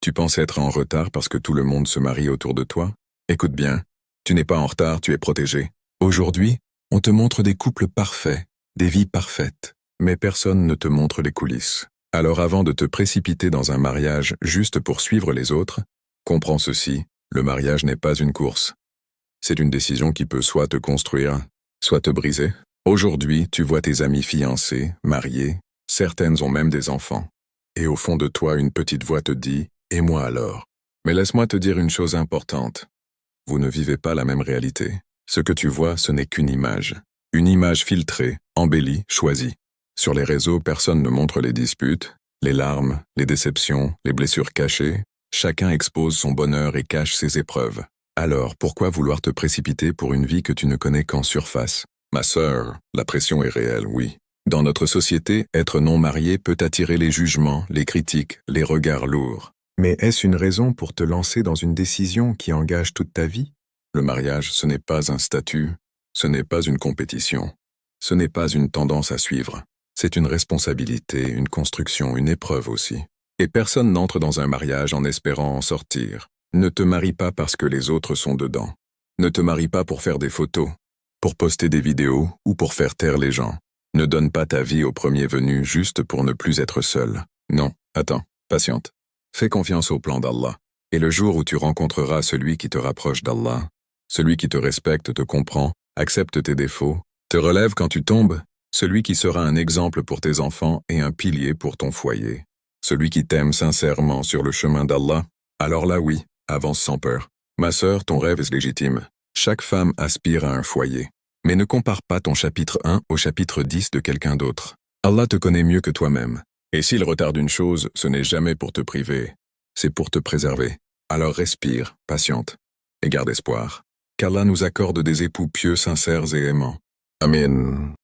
Tu penses être en retard parce que tout le monde se marie autour de toi? Écoute bien, tu n'es pas en retard, tu es protégé. Aujourd'hui, on te montre des couples parfaits, des vies parfaites, mais personne ne te montre les coulisses. Alors avant de te précipiter dans un mariage juste pour suivre les autres, comprends ceci, le mariage n'est pas une course. C'est une décision qui peut soit te construire, soit te briser. Aujourd'hui, tu vois tes amis fiancés, mariés, certaines ont même des enfants. Et au fond de toi, une petite voix te dit « Et moi alors ?» Mais laisse-moi te dire une chose importante. Vous ne vivez pas la même réalité. Ce que tu vois, ce n'est qu'une image. Une image filtrée, embellie, choisie. Sur les réseaux, personne ne montre les disputes, les larmes, les déceptions, les blessures cachées. Chacun expose son bonheur et cache ses épreuves. Alors, pourquoi vouloir te précipiter pour une vie que tu ne connais qu'en surface? Ma sœur, la pression est réelle, oui. Dans notre société, être non marié peut attirer les jugements, les critiques, les regards lourds. Mais est-ce une raison pour te lancer dans une décision qui engage toute ta vie? Le mariage, ce n'est pas un statut, ce n'est pas une compétition, ce n'est pas une tendance à suivre. C'est une responsabilité, une construction, une épreuve aussi. Et personne n'entre dans un mariage en espérant en sortir. Ne te marie pas parce que les autres sont dedans. Ne te marie pas pour faire des photos, pour poster des vidéos ou pour faire taire les gens. Ne donne pas ta vie au premier venu juste pour ne plus être seul. Non, attends, patiente. Fais confiance au plan d'Allah. Et le jour où tu rencontreras celui qui te rapproche d'Allah, celui qui te respecte, te comprend, accepte tes défauts, te relève quand tu tombes, celui qui sera un exemple pour tes enfants et un pilier pour ton foyer, celui qui t'aime sincèrement sur le chemin d'Allah, alors là oui, avance sans peur. Ma sœur, ton rêve est légitime. Chaque femme aspire à un foyer. Mais ne compare pas ton chapitre 1 au chapitre 10 de quelqu'un d'autre. Allah te connaît mieux que toi-même. Et s'il retarde une chose, ce n'est jamais pour te priver, c'est pour te préserver. Alors respire, patiente, et garde espoir. Qu'Allah nous accorde des époux pieux, sincères et aimants. Amen.